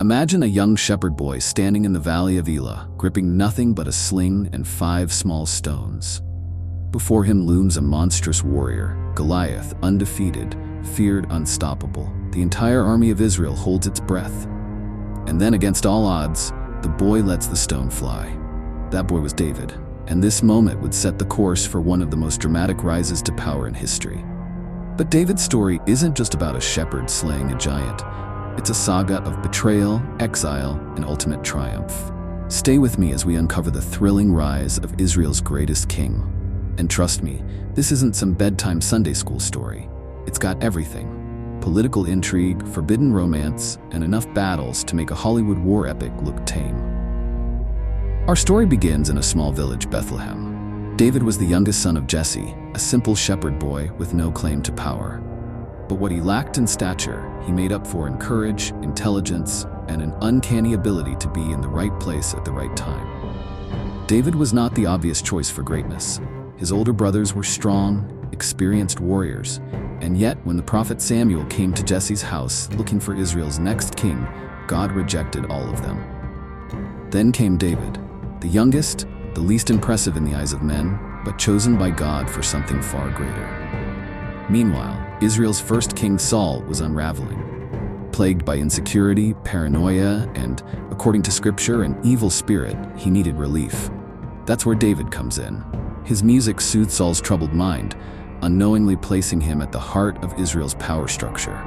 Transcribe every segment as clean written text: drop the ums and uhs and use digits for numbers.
Imagine a young shepherd boy standing in the valley of Elah, gripping nothing but a sling and 5 small stones. Before him looms a monstrous warrior, Goliath, undefeated, feared, unstoppable. The entire army of Israel holds its breath. And then, against all odds, the boy lets the stone fly. That boy was David, and this moment would set the course for one of the most dramatic rises to power in history. But David's story isn't just about a shepherd slaying a giant. It's a saga of betrayal, exile, and ultimate triumph. Stay with me as we uncover the thrilling rise of Israel's greatest king. And trust me, this isn't some bedtime Sunday school story. It's got everything: political intrigue, forbidden romance, and enough battles to make a Hollywood war epic look tame. Our story begins in a small village, Bethlehem. David was the youngest son of Jesse, a simple shepherd boy with no claim to power. But what he lacked in stature, he made up for in courage, intelligence, and an uncanny ability to be in the right place at the right time. David was not the obvious choice for greatness. His older brothers were strong, experienced warriors, and yet when the prophet Samuel came to Jesse's house looking for Israel's next king, God rejected all of them. Then came David, the youngest, the least impressive in the eyes of men, but chosen by God for something far greater. Meanwhile, Israel's first king Saul was unraveling. Plagued by insecurity, paranoia, and, according to scripture, an evil spirit, he needed relief. That's where David comes in. His music soothed Saul's troubled mind, unknowingly placing him at the heart of Israel's power structure.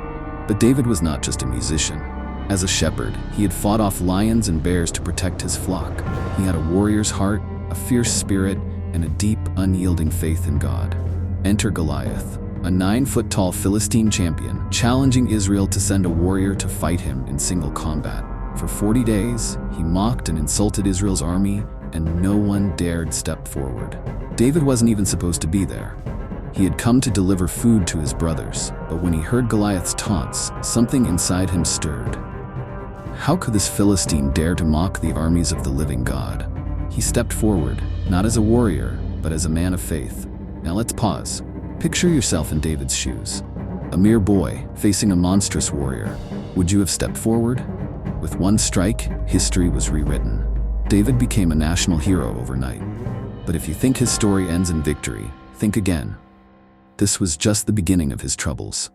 But David was not just a musician. As a shepherd, he had fought off lions and bears to protect his flock. He had a warrior's heart, a fierce spirit, and a deep, unyielding faith in God. Enter Goliath, a 9-foot-tall Philistine champion, challenging Israel to send a warrior to fight him in single combat. For 40 days, he mocked and insulted Israel's army, and no one dared step forward. David wasn't even supposed to be there. He had come to deliver food to his brothers, but when he heard Goliath's taunts, something inside him stirred. How could this Philistine dare to mock the armies of the living God? He stepped forward, not as a warrior, but as a man of faith. Now let's pause. Picture yourself in David's shoes. A mere boy facing a monstrous warrior. Would you have stepped forward? With one strike, history was rewritten. David became a national hero overnight. But if you think his story ends in victory, think again. This was just the beginning of his troubles.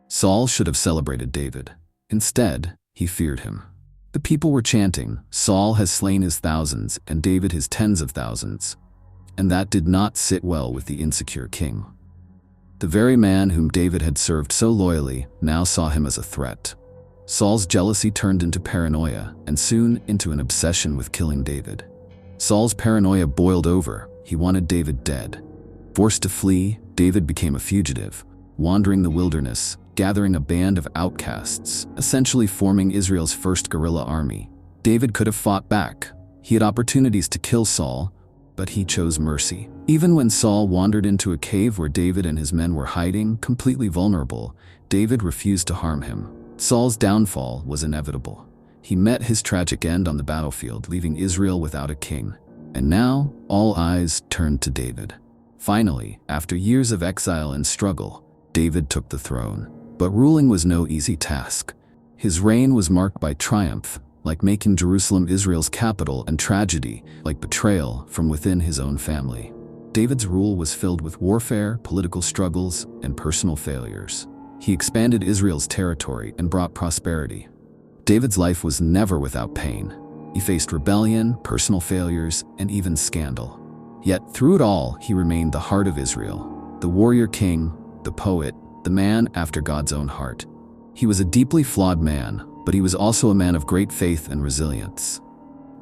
Saul should have celebrated David. Instead, he feared him. The people were chanting, "Saul has slain his thousands, and David his tens of thousands." And that did not sit well with the insecure king. The very man whom David had served so loyally now saw him as a threat. Saul's jealousy turned into paranoia, and soon into an obsession with killing David. Saul's paranoia boiled over. He wanted David dead. Forced to flee, David became a fugitive, wandering the wilderness, gathering a band of outcasts, essentially forming Israel's first guerrilla army. David could have fought back. He had opportunities to kill Saul, but he chose mercy. Even when Saul wandered into a cave where David and his men were hiding, completely vulnerable, David refused to harm him. Saul's downfall was inevitable. He met his tragic end on the battlefield, leaving Israel without a king. And now, all eyes turned to David. Finally, after years of exile and struggle, David took the throne. But ruling was no easy task. His reign was marked by triumph, like making Jerusalem Israel's capital, and tragedy, like betrayal from within his own family. David's rule was filled with warfare, political struggles, and personal failures. He expanded Israel's territory and brought prosperity. David's life was never without pain. He faced rebellion, personal failures, and even scandal. Yet through it all, he remained the heart of Israel, the warrior king, the poet, the man after God's own heart. He was a deeply flawed man, but he was also a man of great faith and resilience.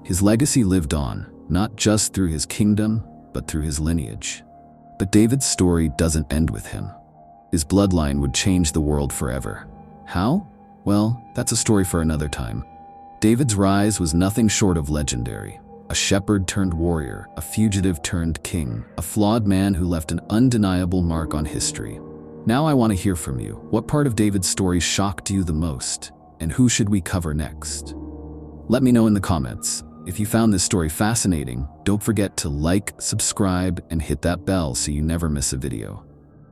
His legacy lived on, not just through his kingdom, but through his lineage. But David's story doesn't end with him. His bloodline would change the world forever. How? Well, that's a story for another time. David's rise was nothing short of legendary. A shepherd turned warrior, a fugitive turned king, a flawed man who left an undeniable mark on history. Now I want to hear from you. What part of David's story shocked you the most? And who should we cover next? Let me know in the comments. If you found this story fascinating, don't forget to like, subscribe, and hit that bell so you never miss a video.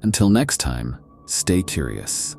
Until next time, stay curious.